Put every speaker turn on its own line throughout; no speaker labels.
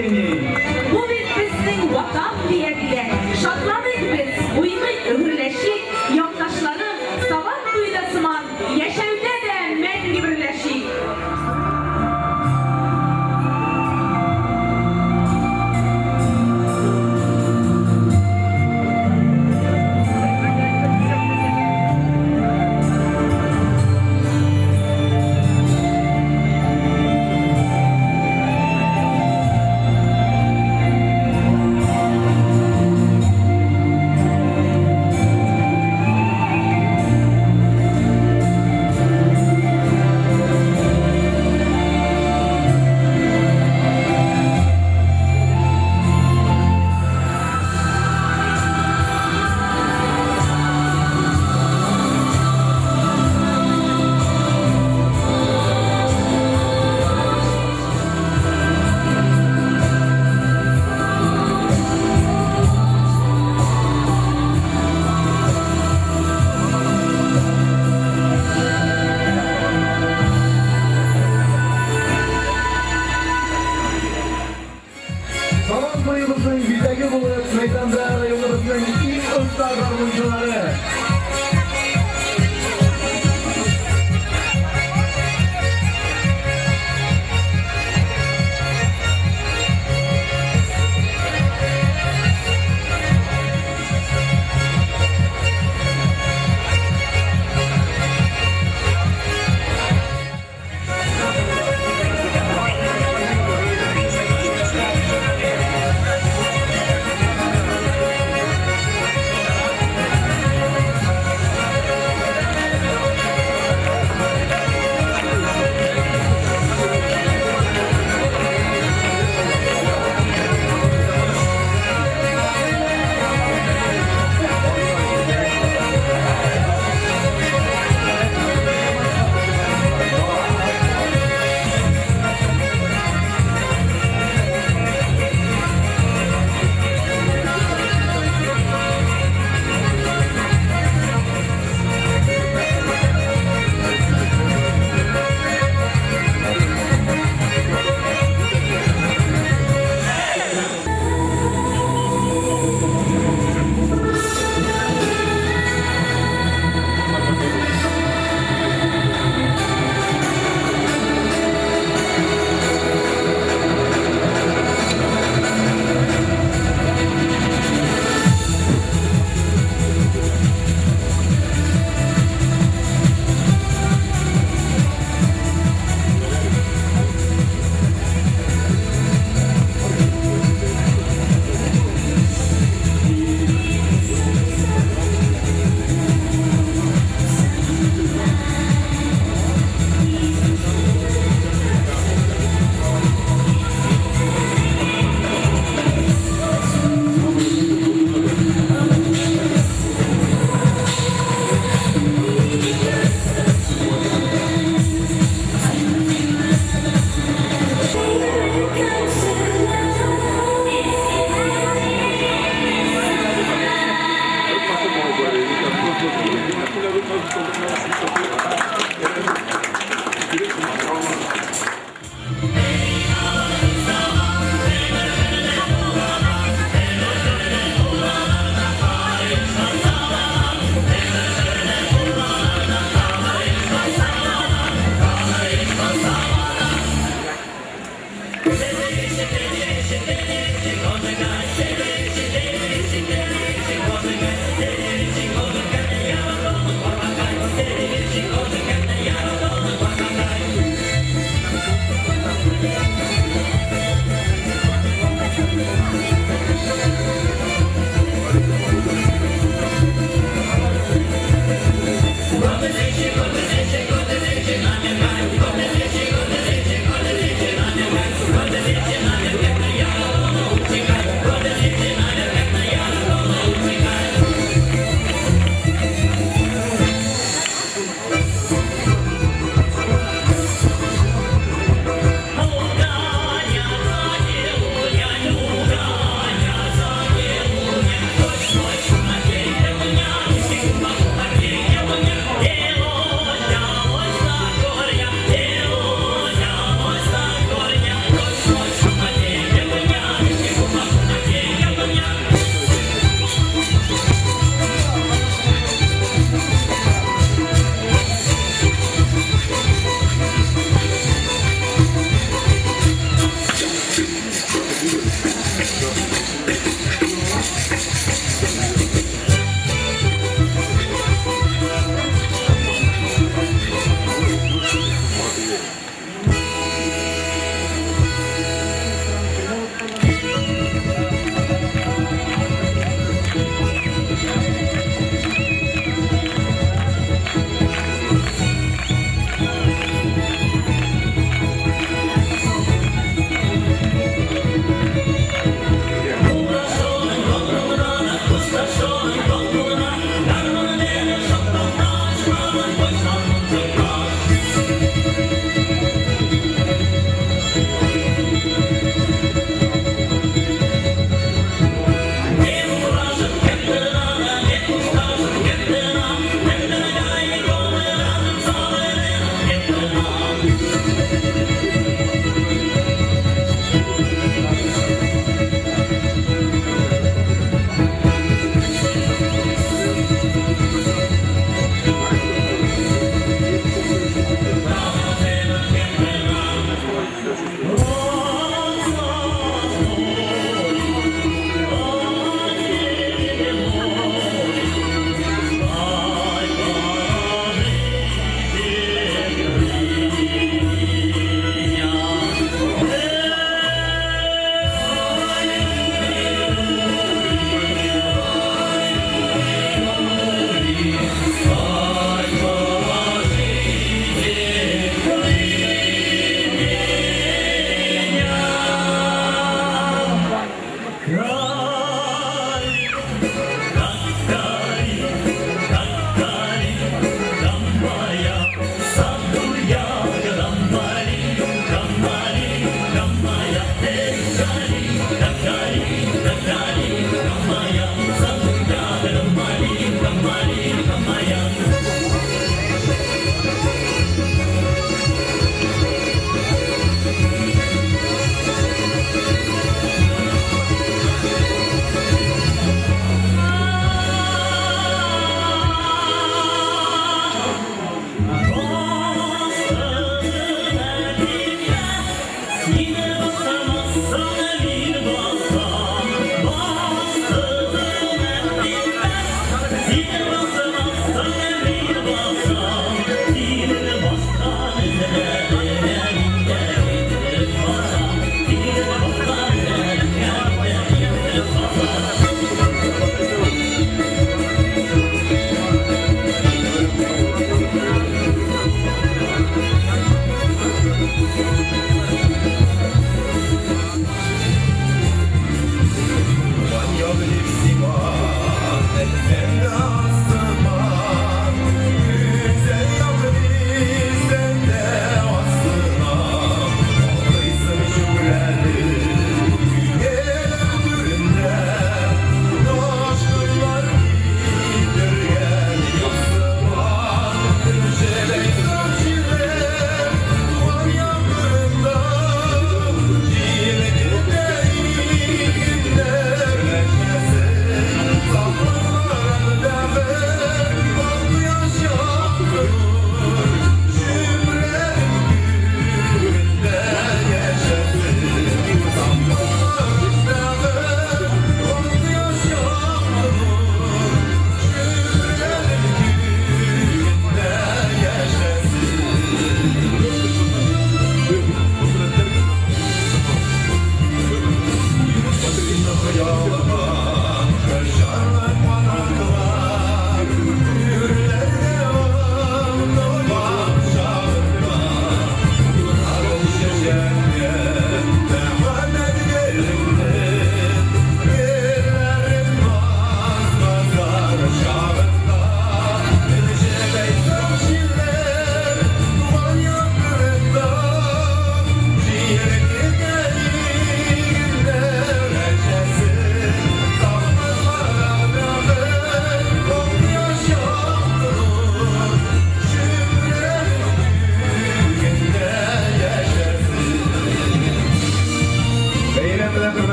gelini.
Bu bizning vatan diye bile şatladık biz, uyumayıp hürleşik, yoktaşlarım sabah duydasıman, yaşayda de men gibi birleşik.
Salam toyumuzun güzdəki bulunub meydanda rayonumuzun ilk özlər oyuncuları.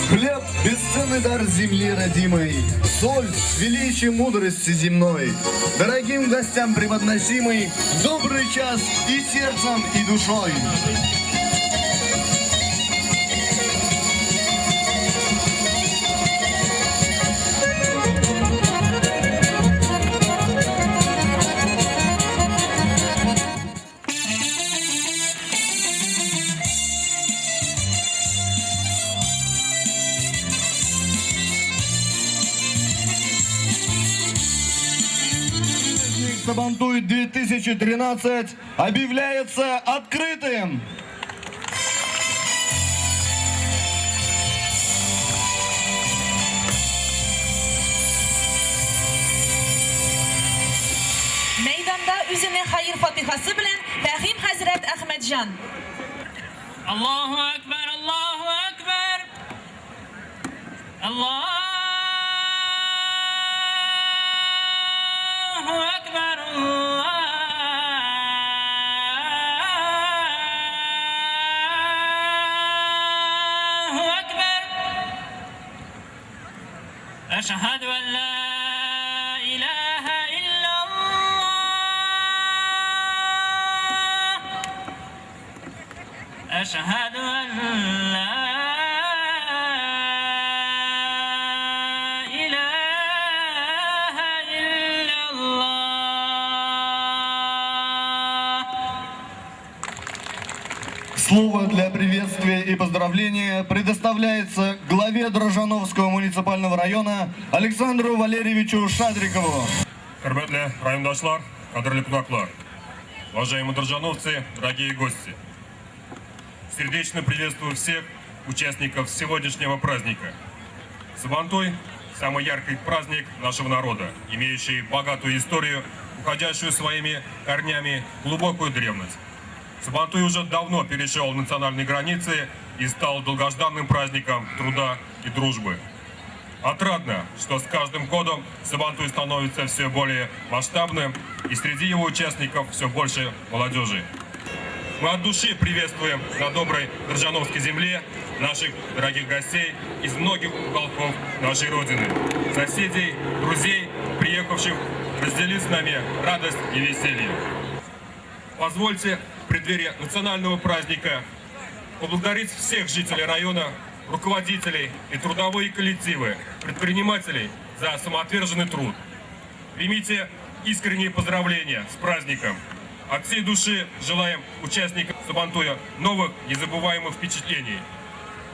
Хлеб – бесценный дар земли родимой, соль – величие мудрости земной. Дорогим гостям преподносимый добрый час и сердцем, и душой. Сабантуй 2013 объявляется открытым.
Meydanda üzerine hayır fatihası bilen Fahim Hazret Ahmetcan.
Allahu Ekber, Allahu Ekber. Allahu Ekber, Allahu Ekber. Eşhedü en la ilahe illallah. Eşhedü en la
Слово для приветствия и поздравления предоставляется главе Дрожжановского муниципального района Александру Валерьевичу Шадрикову.
Хөрмәтле райондашлар, кадерле кунаклар, уважаемые дрожжановцы, дорогие гости. Сердечно приветствую всех участников сегодняшнего праздника. Сабантуй – самый яркий праздник нашего народа, имеющий богатую историю, уходящую своими корнями в глубокую древность. Сабантуй уже давно перешел национальные границы и стал долгожданным праздником труда и дружбы. Отрадно, что с каждым годом Сабантуй становится все более масштабным, и среди его участников все больше молодежи. Мы от души приветствуем на доброй Дрожжановской земле наших дорогих гостей из многих уголков нашей Родины, соседей, друзей, приехавших разделить с нами радость и веселье. Позвольте в преддверии национального праздника поблагодарить всех жителей района, руководителей и трудовые коллективы, предпринимателей за самоотверженный труд. Примите искренние поздравления с праздником. От всей души желаем участникам Сабантуя новых незабываемых впечатлений.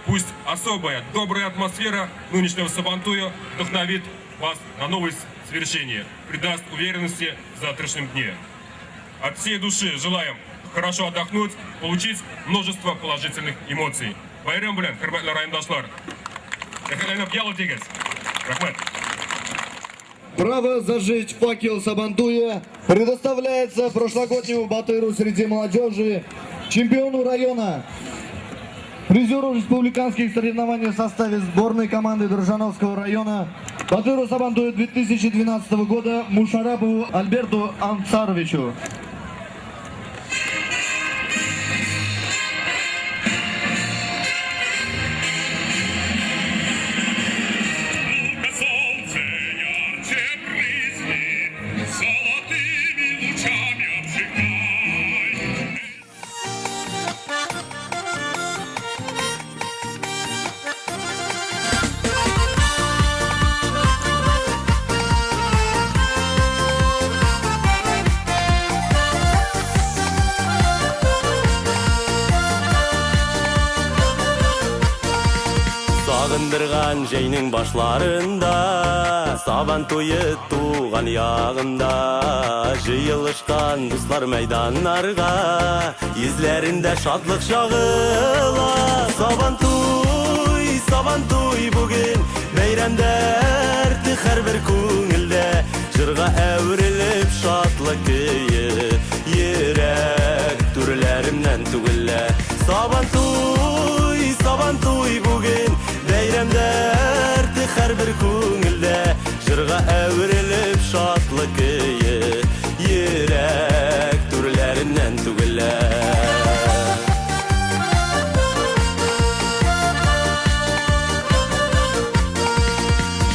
Пусть особая, добрая атмосфера нынешнего Сабантуя вдохновит вас на новые свершения, придаст уверенности в завтрашнем дне. От всей души желаем хорошо отдохнуть, получить множество положительных эмоций. Байрам белән, хөрмәтле райондашлар. Рәхмәтләнеп ял итегез. Рәхмәт.
Право зажечь факел Сабантуя предоставляется прошлогоднему батыру среди молодежи, чемпиону района, призеру республиканских соревнований в составе сборной команды Дрожжановского района, батыру Сабантуя 2012 года Мушарапову Альберту Ансаровичу.
Сағындырған жайның башларында, Сабантуйы туған яғында, жиылышқан дуслар майданларға, езләрендә шатлык шагыла. Сабантуй, Сабантуй бүген бәйрәмдәр һәрбер күңелдә, җырга әверелеп шатлык көе, йөрәк түреләремнән түгелә. Сабантуй, Сабантуй бүген бәйрәмдәр һәрбер күңелдә, җырга әверелеп шатлык көе, йөрәк түреләреннән түгелә.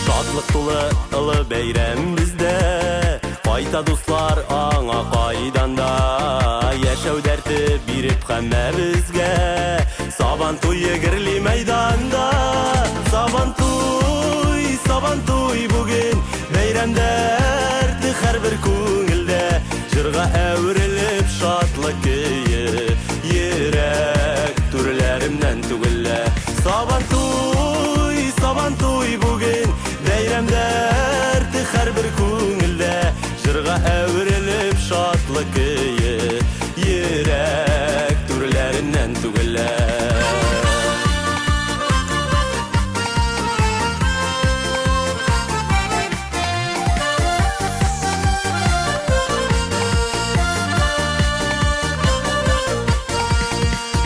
Шатлык тулы ылы бәйрәм бездә, кайта дуслар аңа кайдан да, яшәү дәрте биреп һәммәбезгә, Сабантуй гөрли мәйданда. Сабантуй, Сабантуй бүген бәйрәмдәр һәрбер күңелдә, җырга әверелеп шатлык көе, йөрәк түреләремнән түгелә. Сабантуй, Сабантуй бүген бәйрәмдәр һәрбер күңелдә, җырга әверелеп шатлык көе, йөрәк түреләреннән түгелә.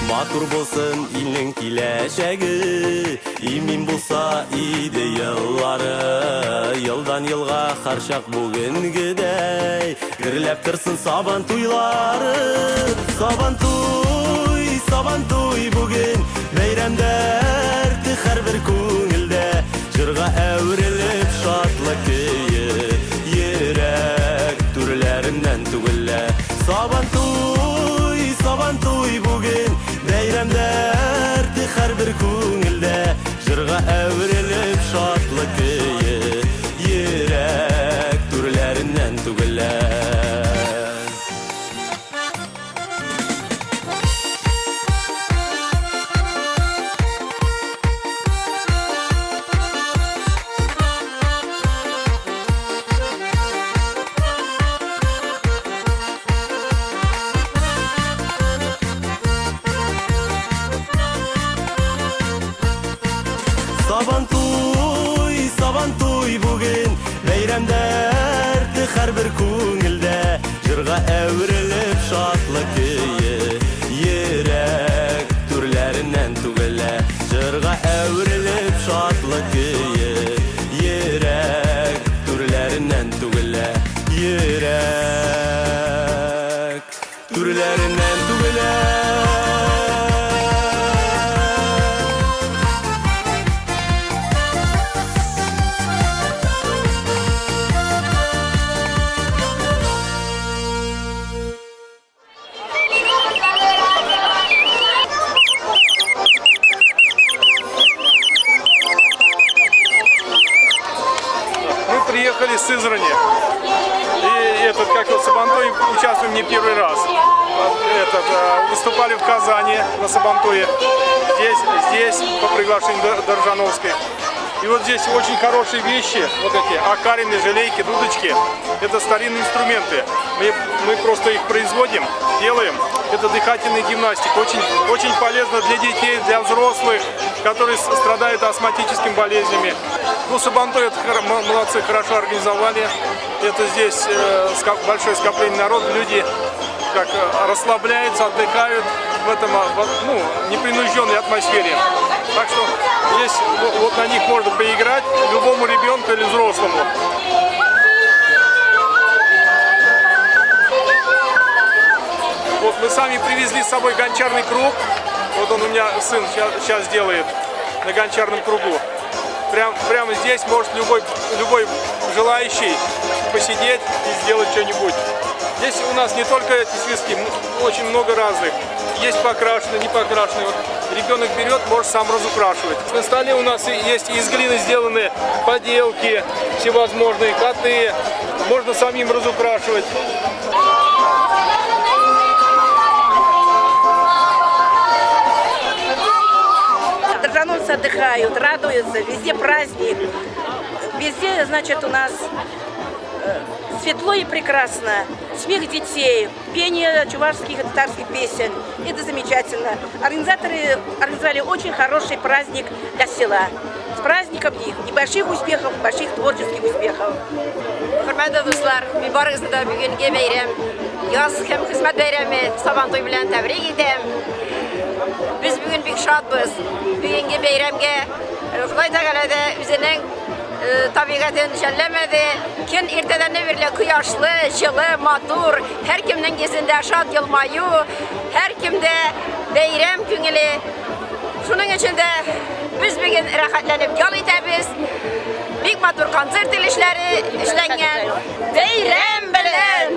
Матур булсын илнең киләчәге, имин булса иде еллары, елдан елга һәр бүгенгедәй, гөрләп торсын Сабантуйлары. Сабантуй, Сабантуй бүген бәйрәмдәр һәрбер күңелдә, җырга әверелеп шатлык көе, йөрәк түреләреннән түгелә. Сабантуй, Сабантуй бүген бәйрәмдәр һәрбер күңелдә, җырга әверелеп шатлык көе, йөрәк түреләреннән түгелә. Сабантуй, Сабантуй бүген бәйрәмдәр һәрбер күңелдә, җырга әверелеп шатлык көе, йөрәк түрләреннән түгелә. Җырга әверелеп шатлык көе, йөрәк түрләреннән түгелә. Йөрәк түрләреннән түгелә.
Сабантуе участвуем не первый раз. Выступали в Казани на Сабантуе, здесь по приглашению Доржановской. И вот здесь очень хорошие вещи, вот эти окарины, желейки, дудочки. Это старинные инструменты. Мы просто их производим, делаем. Это дыхательная гимнастика. Очень полезно для детей, для взрослых, которые страдают астматическими болезнями. Ну, Сабантуй, это молодцы, хорошо организовали. Это здесь большое скопление народа. Люди как расслабляются, отдыхают в этом непринужденной атмосфере. Так что здесь вот на них можно поиграть любому ребенку или взрослому. Вот мы сами привезли с собой гончарный круг. Вот он у меня сын сейчас делает на гончарном кругу. Прямо здесь может любой желающий посидеть и сделать что-нибудь. Здесь у нас не только эти свистки, очень много разных. Есть покрашенные, не покрашенные. Вот ребенок берет, может сам разукрашивать. На столе у нас есть из глины сделаны поделки всевозможные, коты. Можно самим разукрашивать.
Доржановцы отдыхают, радуются, везде праздник. Везде, значит, у нас светло и прекрасно. Смех детей, пение чувашских и татарских песен. Это замечательно. Организаторы организовали очень хороший праздник для села. С праздником их и больших успехов, больших творческих успехов.
Hörmətli dostlar, mübarəksizdə bugünkü bayram, yaz həm xidmət bayramı Sabantoy bilan təbrik edirəm. Biz bugün bik şadbız. Bugünkü bayramga Xudoy Teala özünün tabiatını şənləmədi. Gün ertədən belə quyoşlu, жылы, матур, hər kimnin gözündə şad yılmayı, hər kimdə bayram көңілі. Şunun için de biz bugün rahatlanıp yol etəbiz. Bik matur konsert ilişləri işlənən bayram bilan.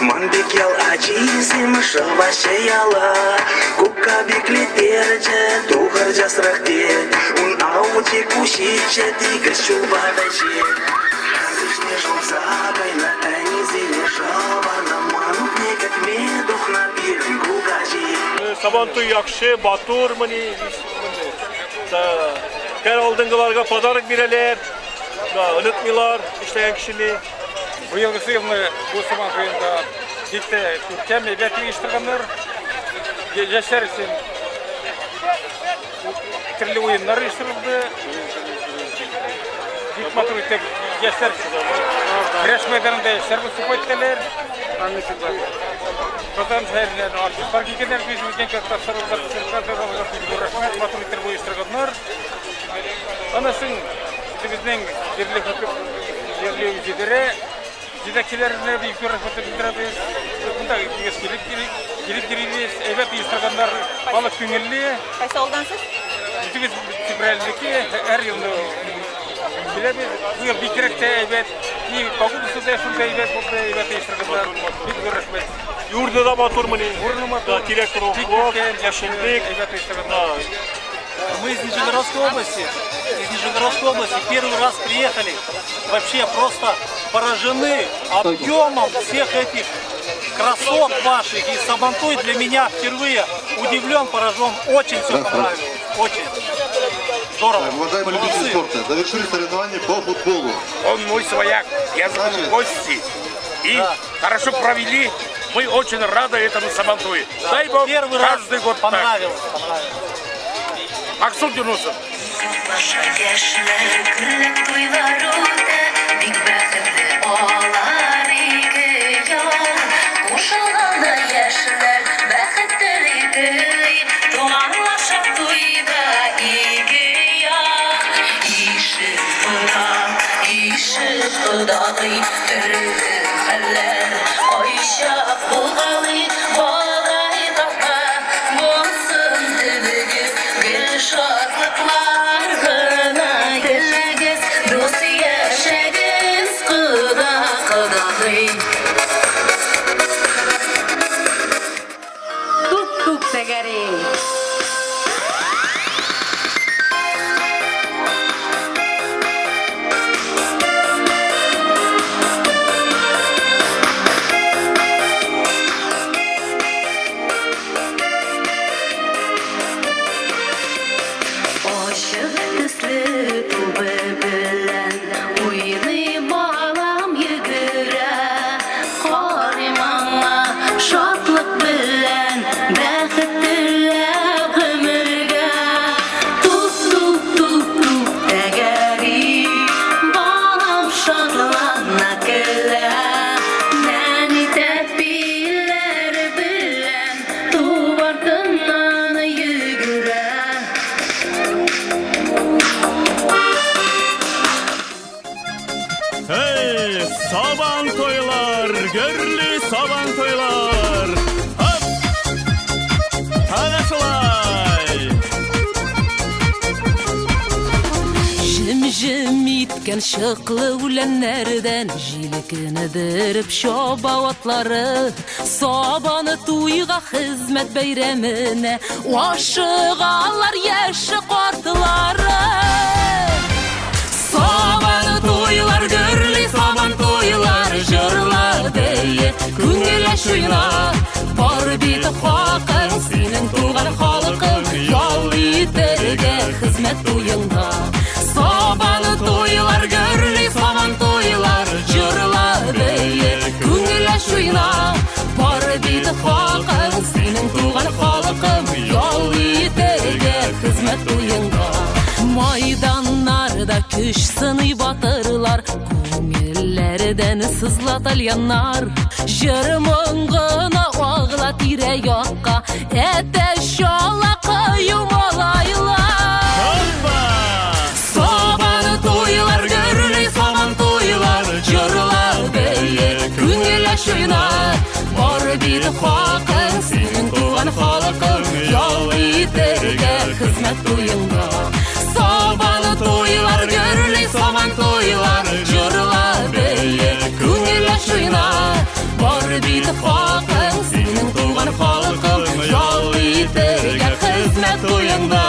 Манбекел ачисим шалбашаяла Кука бекли перче тухар жасрахте Un ауте кушиче тигр шубадаче Вишне шумса байна энизине шаварна Манупне как медух на пирин кукачи
Сабантуй якшы, батур мыни. Кәр алдыңғыларға подарок берелер. Unutmıyorlar işleyen kişini.
Bu yılғы сыйымны bu Сабантуйында жетті көркем әйбәт uyushtirganlar. Яшьләр өчен төрле уеннар uyushtirылды. Бик матур итеп яшьләр көрәш мәйданында яшьләр выступать итәләр. Потом артистлар килгәннәр, без үзгән кастарларда рәхмәт матур итеп uyushtirганнар. Анасын безнең җирле үзиделәре жетекчилерine büyük bir rıfat bildiririz. Bunda gelip gireriz, evet uyushtirganlar balık көңіллі.
Qaysi oldansız?
Biz Тибрәлдәге her yılda bilemiz. Bu yıl бигрәк тә әйбәт. Ни погодасы да шундай әйбәт булды, әйбәт uyushtirганlar. Бик зур рәхмәт.
Юрды да батур мыни. Директор округ,
Яшелбек, әйбәт uyushtirганlar.
Мы из Нижегородской области. Первый раз приехали. Вообще просто поражены объемом всех этих красот ваших. И Сабантуй для меня впервые удивлен, поражен. Очень все понравилось. Очень. Здорово.
Уважаемые любители спорта, завершили соревнования по футболу.
Он мой свояк. Я зовут гости. И хорошо провели. Мы очень рады этому Сабантуе. Дай Бог каждый год
понравилось.
Максут Юнусов.
Başa yaşlar kırık duylarında Big bәхетле алар ике ял Кушылганда яшьләр бәхетле иде Туганлаша туйда ике ял Ишек кодагый төрле хәлләр Кайчак булгалый балай тапма Булсын телегез гел шатлыклар
toylar, görlü saban toylar. Hop! Ana şolay!
Jim itken şıklı ulenlerden jilikini dirip şoba atları Sabanı tuyga hizmet beyremine Vaşıgalar yaşı kortları Sabanı tuylar görlü saban tuylar Jırla beye küngüle şuyna Bar biti hakın senin tuğan halkın Yol iterge hizmet tuyunda Sabanı toylar görlü saban toylar Jırla beye küngüle şuyna Bar biti hakın senin tuğan halkın Yol iterge hizmet tuyunda Maydanlarda küş sınıy batırlar Kumillerden sızlatalyanlar Jırmıngına ağla tire yokka Ete şola kıyım olaylar Sabanı toylar görlü saban toylar Jırla beye küngüle şuyna Bar bir hakın senin tuğan halkın Yol iterge hizmet tuyunda Sabanı toylar görlü saban toylar Jırla beye küngüle şuyna Bar bir hakın senin tuğan halkın Yol iterge hizmet tuyunda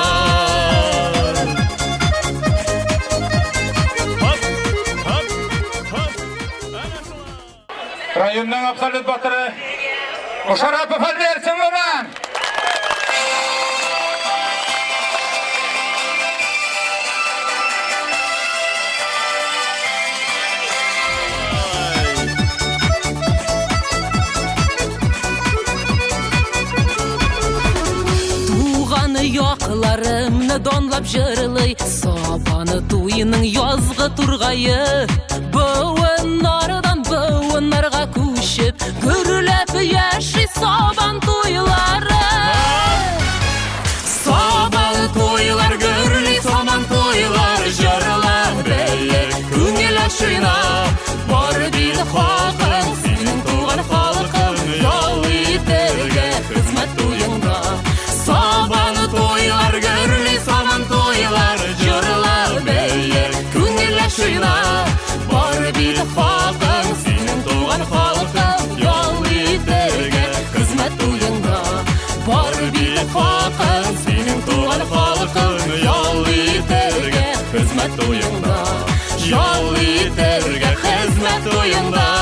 Rayondan absolut batırı Uşarapı fal versin ulan.
Tuğanı yoqlarımны donlap jırlый Sabanı tuyının yazgı turgayı Böğünlardan böğünlarga kuşip Gürlep yaşy saban tuyları Sabanı tuylar görlü saban tuylar Jırla beye küngüle şuyna Bar bir hakın senin tuğan halkın Yol iterge hizmet tuyunda Sabanı toylar görlü saban toylar Jırla beye küngüle şuyna Bar bir hakın senin tuğan halkın Yol iterge hizmet tuyunda Bar bir hakın senin tuğan halkın Yol iterge hizmet tuyunda Yol iterge hizmet tuyunda